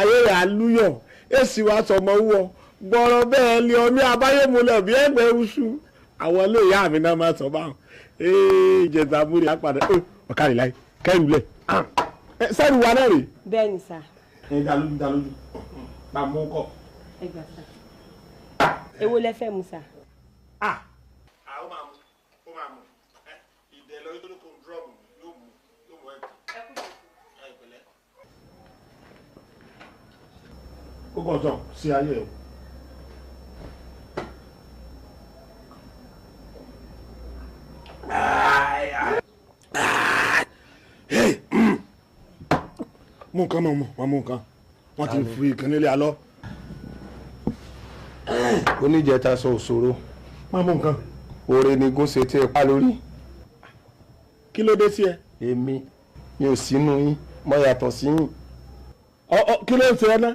ayé rẹ̀ alúyọ̀ èsì wa sọmọ wọ gbọ́rọ̀ bẹ́ẹ̀ lé ọmí abáyémúlẹ̀ bí ẹgbẹ́ oṣù àwọn ilé ìyá mi náà máa sọ báwọn ìjẹta múri apàdé ọ̀kadì láì kẹ́rù lẹ̀ sẹ́rù wa náà rè. bẹ́ẹ̀ ni sà. dalójú bá mú kọ. ẹ gbà sà. èwo lẹ fẹ́ mu sà. ó máa mú ìdẹ lọ yóò kó dúrọ́ọ̀mù yóò mú ẹ̀pẹ̀lẹ́. ó kọ̀ tán sí ayé o. mú nǹkan mọ̀ mú nǹkan wọ́n ti fi ìkànnì ilé alọ́. oníjẹta sọ òṣòro má mú nǹkan. oore ni gúnṣe tí ẹ pa lórí. kí ló dé sí ẹ. èmi mi ò sínú yín mo yàtọ̀ sí yín. kí ló ń ṣe ẹ ná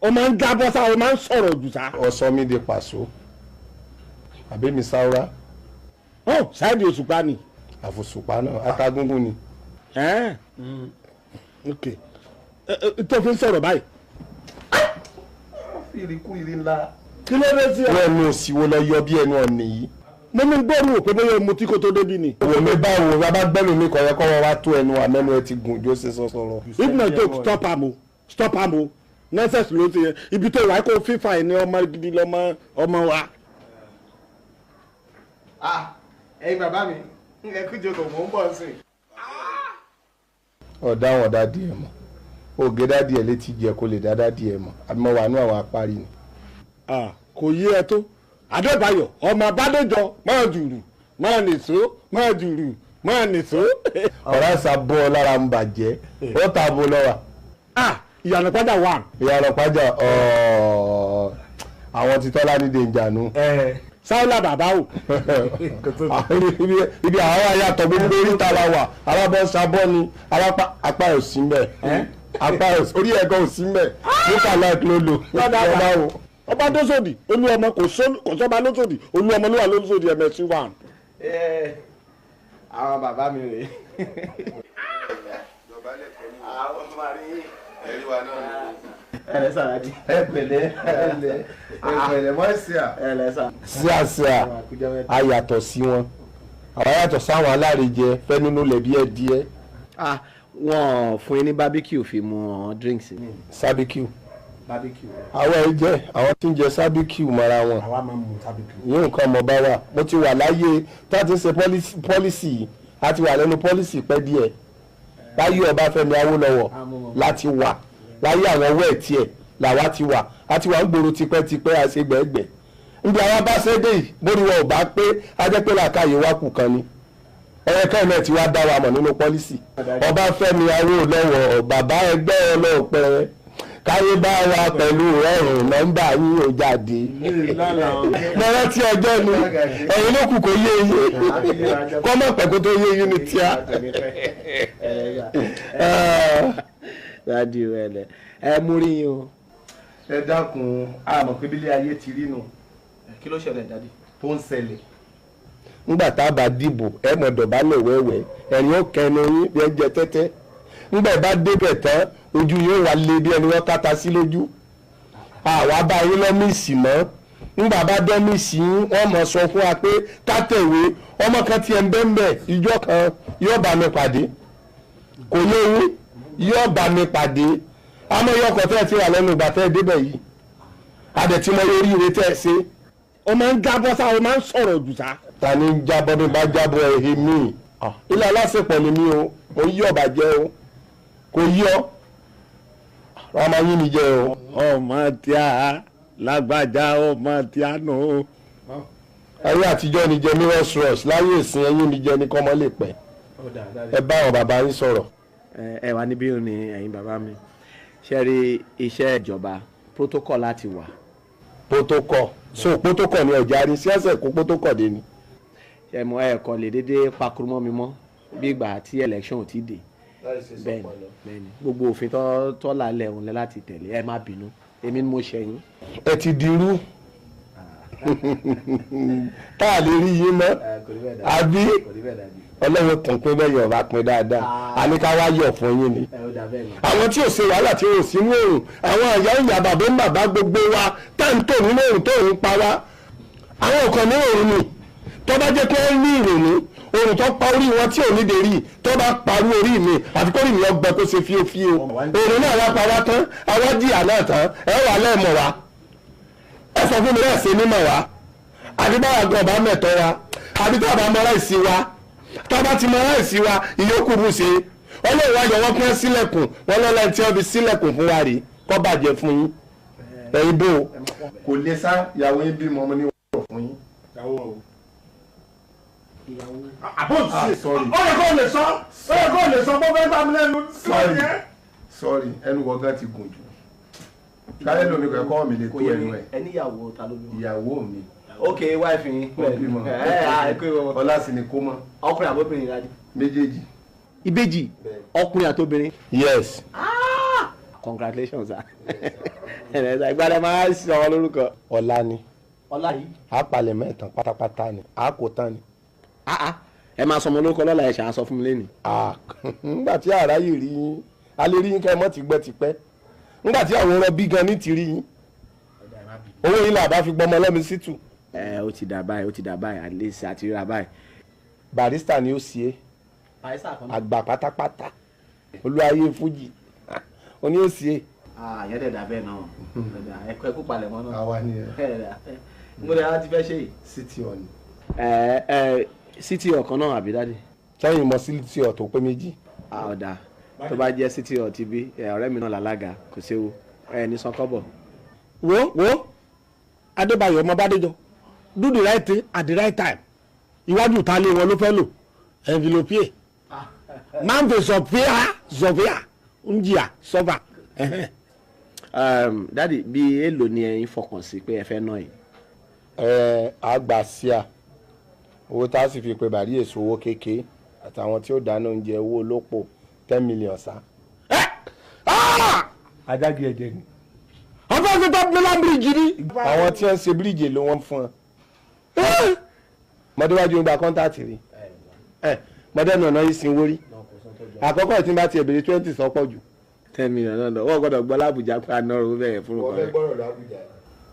o máa ń jábọ́ sá o máa ń sọ̀rọ̀ jù sá. ọ̀sọ́ mi di pàṣọ àbí mi sáwúrà. ṣáìdì òṣùpá ni. àfòṣùpá náà atagúngún ni. ok tó fi ń sọ̀rọ̀ báyìí. ìrìkúrì ńlá. kí ló dé sí ẹ. wọ́n ẹnu òsìwò lọ yọ bí ẹnu ọ̀nì yìí. mo ní gbóòórùn òpé bóyá mo tí kò tó débi ni. òwò mi báwo bàbá gbẹ́nu mi kọ̀ọ̀yẹ́ kọ́ wọn wá tó ẹnu àmẹ́nu ẹ ti gùn jó ṣe sọ̀rọ̀. if not joke stop am o nonsense ló ti yẹn ibi tó wà kó fífa ẹ̀ ní ọmọ gidi ọmọ wa. ẹ̀yin bàbá mi ẹ kú jókòó mò ń bọ̀ sí. ọ̀dà wọn dá díẹ̀ mọ́ ògè dá díẹ̀ létí jẹ kó lè dá díẹ̀ mọ́ àbí mo wà ní àwọn apárí ni. kò yé ẹ tó Adébáyọ̀ ọmọ Bádéjọ máa jùrù máa nìṣó máa jùrù máa nìṣó. ọ̀rá ìsàbọ̀ lára ń bàjẹ́ ó ta bo lọ́wọ́. ìyànà padà wà. ìyànà padà àwọn ti tọ́lá ní dèjànú. sáwọ́lá bàbá o. ibi àwọn ayàtọ̀ gbogbo oríta la wà alábọ̀ sábọ̀ ni apá ẹ̀ sí mbẹ̀ apá ẹ̀ orí ẹ̀gọ́ ò sí mbẹ̀ nípa láìpẹ́ ló lò. ọba lóṣòdì olú ọmọ kò sọba lóṣòdì olú ọmọ ló wà lóṣòdì ẹ̀mẹ̀sí wà. àwọn bàbá mi rèé. àwọn máa rí ẹ̀rí wa náà. ẹ̀rẹ́ sàràjì. ẹ̀pẹ̀lẹ́ mọ́ ẹ̀sìà. ẹ̀rẹ́ sà. síàsíà ayàtọ̀ sí wọn àwọn ayàtọ̀ sáwọn alárèjẹ fẹ́ nínú lẹ̀bí ẹ̀ díẹ̀. wọ́n fún yín ní barbecue fi mu drinks. sábíkìú. àwọn ẹ̀ jẹ́ àwọn tí ń jẹ sábíkìú mọ́ra wọn. àwa máa ń mu sábíkìú. yóò nǹkan ọmọ bá wà mo ti wà láyé tá a ti ń ṣe pọ́lísì yìí a ti wà lẹ́nu pọ́lísì pẹ́ díẹ̀ láyé Ọbáfẹ́mi Awólọ́wọ̀ láti wà láyé àwọn owó ẹ̀ tiẹ̀ làwa ti wà a ti wà ń gbòòrò tipẹ́tipẹ́ àṣegbẹ̀ẹ́gbẹ̀ níbi àwọn bá ṣẹ́dé yìí bóri wọn ò bá pé ajẹ́pẹ́ làkàyè wá kù kan ni ẹ̀yẹ́kẹ́ náà ti wá dá wa mọ̀ nínú pọ́lísì Ọbáfẹ́mi Awólọ́wọ̀ bàbá ẹgbẹ́ ọlọ́ọ̀pẹ káyé bá wa pẹ̀lú ẹ̀rùn nọ́mbà yín ò jáde lọ́rọ́ tí ọjọ́ ni ẹ̀yin ló kù kó yé yé kọ́mọ̀ pẹ̀kú tó yé yín ní tíá. rádìó ẹlẹ ẹ mú rí yín o. ẹ dákun àmọ́ pé bílé ayé ti rí nù. kí ló ṣẹlẹ̀ dádì. tó ń ṣẹlẹ̀. nígbà tá a bá dìbò ẹ mọ̀ dọ̀bálẹ̀ wẹ́wẹ́ ẹ̀rín ó kẹnu yín bí ẹ jẹ tẹ́tẹ́ nígbà bá débẹ̀ tán ojú yóò wá lé bí ẹni wọ́n káta sí lójú. àwa bá yín lọ́míìsì mọ́ nígbà bá dọ́míìsì yín wọ́n mọ̀ sọ fún wa pé kátẹ̀wé ọmọ kan tiẹ̀ ń bẹ́ẹ̀ ìjọ kan yóò bá mi pàdé kò yé yín yóò bá mi pàdé àmọ́ yóò kọ́ tẹ́ ẹ ti wà lẹ́nu ìgbà tẹ́ ẹ débẹ̀ yìí adẹ̀tí mo lórí ìwé tẹ́ ẹ ṣe. o máa ń jábọ́ sá o máa ń sọ̀rọ̀ jù sá. ta ni ń jábọ́ bí bá jábọ́ ẹ̀ mí ilé aláṣepọ̀ ni mí o ò yí ọ̀bà jẹ́ o kò yí ọ wọ́n máa yín mi jẹ́ o. ọmọ tí a lágbájá ọmọ tí a nù. ayé àtijọ́ ni jẹ́ mirrors rush láyé ìsìn ẹ̀yìn mi jẹ́ ní kọ́mọ́ lè pẹ́ ẹ bá àwọn bàbá yín sọ̀rọ̀. ẹ wà níbí òní ẹ̀yin bàbá mi ṣe rí iṣẹ́ ìjọba protocol láti wà. protocol so protocol ni ọjà rí síẹ̀sẹ̀ kó protocol dé ni. ṣe mọ ẹ̀kọ́ lè dédé pakurumọ́ mi mọ́ bí ìgbà tí election ò ti dé bẹ́ẹ̀ni gbogbo òfin tó lálẹ́ òun lẹ́ láti tẹ̀lé ẹ má bínú èmi ni mo ṣẹ̀yìn. ẹ ti dirú tá a lè rí yín mọ́ àbí ọlọ́run tàn pé bẹ́ẹ̀ yọ̀ bá pin dáadáa àní ká wá yọ̀ fún yín ni. àwọn tí ò ṣe wàhálà tí ò sínú òòrùn àwọn àyà ìyá bàbá ń bàbá gbogbo wa tá à ń tò nínú òòrùn tó ń pa wá àwọn nǹkan ní òòrùn ni tó bá jẹ́ pé ó ní ìrònú òòrùn tó pa orí wọn tí ò ní dèrí tó bá parú orí mi àti kórì mi ọgbẹ kó ṣe fíofío òòrùn náà wá pa wá tán àwa jìyà náà tán ẹ wà lẹ́ẹ̀mọ̀ wá ẹ sọ fún mi náà ṣe nímọ̀ wá àbí báwa gan ọba mẹ́tọ́ wa àbí tá a bá mọ láìsí wa tá a bá ti mọ láìsí wa ìyókù bù ṣe ọlọ́run wáyọ̀ wọ́n pín sílẹ̀kùn wọn lọ́la tí wọ́n fi sílẹ̀kùn fún wa rí kọ́ bàjẹ́ fún yín ẹ̀yin bò kò lè sá ìyàwó yín bímọ ọmọ ní wọ́n fún yín. àbọ̀ sí sọ́ọ̀rì ó yẹ kó lè sọ bó fẹ́ bá mi lẹ́nu sọ́ọ̀rì ẹnu wọ́gán ti gùn jù kálẹ̀ lómi kẹ́kọ́ mi lè tó ẹnu ẹ̀. ẹni ìyàwó ta ló bímọ. ìyàwó mi. ok wife yín. ọlá sì ni kó mọ. ọkùnrin àbóbìnrin ìdájí. méjèèjì. ìbejì ọkùnrin àtobìnrin. yes. congratulations sir. ìgbàlẹ̀ máa sọ ọ lórúkọ. ọlá ni. ọlá yìí. a palẹ̀ mẹ́tàn pátápátá ni a kò tán ni. ẹ máa sọmọ lórúkọ lọ́la ẹ̀ ṣàǹsọ fún mi lẹ́nu. nígbà tí àrá yìí rí yín a lè rí yín kẹ́ ẹ mọ́ ti gbẹ́ ti pẹ́ nígbà tí àwọn ọ̀rọ̀ bí gan ní ti rí yín owó yìí là bá fi gbọmọ lọ́mi sítù. ó ti dà báyìí at least àti ríra báyìí. barista ni ó sì é àgbà pátápátá olúwayé fújì ó ní ó sì é. àyẹ́ dẹ̀ dà bẹ́ẹ̀ náà ẹ̀kọ́ ẹ̀kú palẹ̀ mọ́ náà. àwa ni mo lè ti fẹ́ ṣe yìí. city on. city ọ̀kan náà àbí dáàdi. sẹ́yìn mọ city ọ̀ tó pé méjì. ọ̀dà tó bá jẹ́ city ọ̀ ti bí ọ̀rẹ́ mi náà làlága kò séwu ní sankobo. wo adébáyọ̀ ọmọ bádéjọ do the right thing at the right time iwájú ìta lé wọn ló fẹ́ lò envelope máa ń fi sọfíà ń jìyà sọ́fà. dáàdi bí èèlò ni ẹ̀yin fọkàn sí pé ẹ fẹ́ ná yìí. àgbà síà owó tá a sì fi pe bàrí èso owó kékeré àtàwọn tí ó dáná oúnjẹ owó olópò 10 million sá. adágí ẹ̀jẹ̀ ni. ọ̀fẹ́ fi tọ́ mílíọ̀nù bíríìjì ni. àwọn tí wọ́n ń ṣe bíríìjì ló wọ́n fún ọ. mọ̀déwájú ń gba kọ́ńtàtì rí mọ̀dẹ́nu ọ̀nà yìí sin wórí àkọ́kọ́ ìtí bá ti ẹ̀bẹ̀rẹ̀ 20 sọ́pọ̀ jù. 10 million náà wọ́n gbọ́dọ̀ gbọ́ lábùjá pé àná rò bẹ́ẹ̀ fún wọ́n fẹ́ gbọ́rọ̀ lábùjá.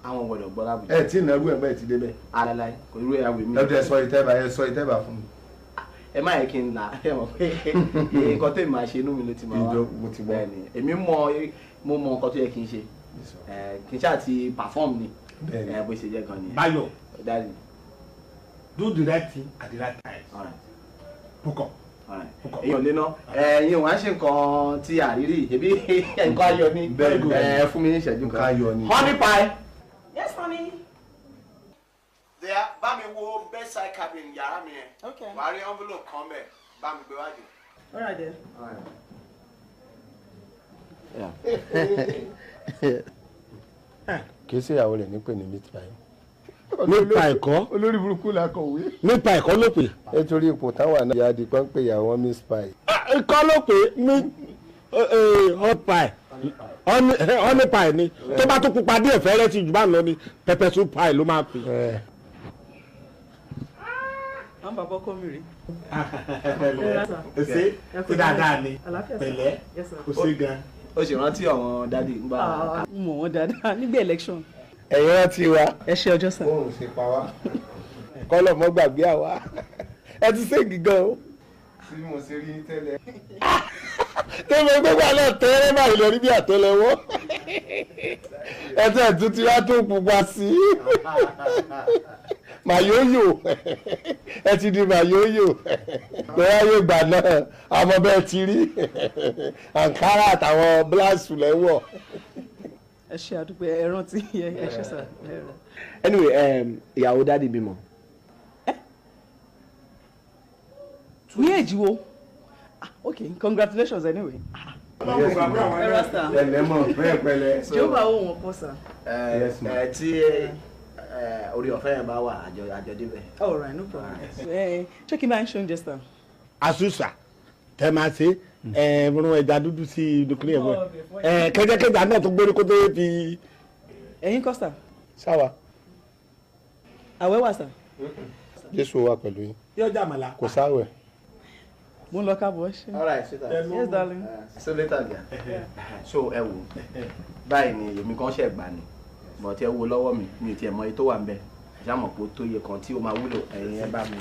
àwọn gbọ́dọ̀ gbọ́ lábùjá. ẹ tí ì nàrú ẹ̀ bẹ́ẹ̀ ti débẹ̀. alalai kò irú ẹ̀ àwẹ̀ mi. ẹ sọ ìtẹ́bà fún mi. ẹ má yẹ kí n là ẹ mọ̀ pé nǹkan tó máa ṣe inú mi ló ti máa wá. bẹ́ẹ̀ ni èmi mo mọ nǹkan tó yẹ kí n ṣe kí n ṣáà ti perform ni bó ṣe jẹ́ gan ni. Báyọ̀ dáàdi. do the right thing at the right time. púpọ̀. èèyàn lé náà ẹ̀yin wàá ṣe nǹkan tí àrírí ẹbí nǹkan ayọ̀ ni fún mi ní ìṣẹ́jú kan. honey pie. Yes, honey. There, bá mi wo bedside cabin yàrá mi yẹn. Okay. Wàá rí envelope kan bẹ̀, bá mi gbé wájú. All right then. kì í ṣe ìyàwó rẹ̀ nípè ní meat pie. nípa ẹ̀kọ́ olórí burúkú la kọ̀wé. nípa ẹ̀kọ́ ló pè. nítorí ipò táwọn náà yáa di pọ́n pé ìyàwó meat pie. ẹ̀kọ́ ló pè hot pie honey pie ni tó bá tún pupa díẹ̀ fẹ́rẹ́ sí jù bá lọ ni pepper soup pie ló máa pè. àwọn bàbá ọkọ mi rí. ṣe ti dáadáa ni pẹ̀lẹ́ kò sí gan. ó sì rántí àwọn dádì ń bá. mo mọ̀ wọ́n dáadáa nígbà election. ẹ̀yin rántí wa. ẹ ṣe ọjọ́ sàn. bóun ṣe pa wá kọ́lọ̀ mọ́ gbàgbé àwa ẹ ti ṣègì gan o. tí mo ṣe rí tẹ́lẹ̀. tó mo gbégbá náà tẹ́rẹ́ báyìí lọ rí bí àtẹ́lẹwọ́ ẹsẹ̀ tún ti wá tó pupa sí i màyóyò ẹ ti di màyóyò bẹ́ẹ̀ yóò gbà náà àmọ́ bẹ́ẹ̀ ti rí àǹkárá àtàwọn bíláṣù lẹ́wọ̀. ẹ ṣe àdúgbò ẹ rántí ẹ ṣe sà. anyway ìyàwó dádì bímọ. ní èjì wo okay congratulations anyway. ẹ rasta ẹlẹ́mọ̀ pẹ́ẹ́pẹ́lẹ́. jehova ó wọn kọ sà. tí orí ọ̀fẹ́ yẹn bá wà àjọ débẹ̀. all right no problem. ṣé kí n bá ń ṣe oúnjẹ sà. àṣùṣà tẹ máa ṣe rún ẹja dúdú sí dùkúlẹ̀ ẹ̀wọ̀n kẹjẹkẹjà náà tó gbórí kó tó fi. ẹ̀yin kọ́ sà. sáwa. àwẹ̀ wà sà. Jésù wà pẹ̀lú yín. yóò jà màlá. Kò sáwẹ̀. mo ń lọ káàbọ̀ ṣe. all right sweetheart. Yes darling. So later there. So ẹ wò báyìí ni èmi kan ṣe gbà ni but ẹ wo lọ́wọ́ mi ò tiẹ̀ mọ iye tó wà ń bẹ̀ jámọ̀ pé ó tó iye kan tí ó máa wúlò ẹ̀yin ẹ bá mi.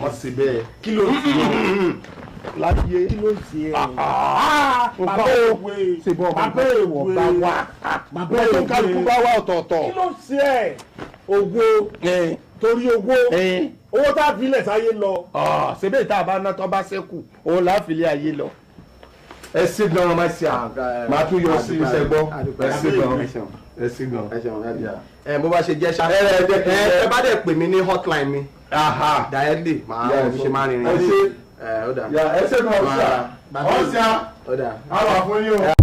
Wọ́n sì bẹ́ẹ̀. kí ló ti yẹ Láyé. kí ló ti yẹ. Bàbá òwe. Ṣèbọ̀ bàbá èèwọ̀ bá wá. bàbá Wọ́n tó òwe. kálukú bá wá ọ̀tọ̀ọ̀tọ̀. kí ló ti yẹ ògo torí owó owó tá a fi lẹ̀ sáyé lọ. Ṣébè tá a bá ná tó bá ṣẹ́kù, òun là á fi lé ayé lọ. Ẹ ṣé gan-an máa ṣe à. Màá tún yọ sí iṣẹ́ gbọ́. Ẹ ṣé gan-an. Ẹ ṣé gan-an. Bó bá ṣe jẹ́ ṣá ẹ bá dẹ̀ pè mí ní hotline mi directly màá ṣe máa rìnrìn. Ẹ ṣé gan-an. Ọ̀sẹ̀. Àwọn àfọyín o.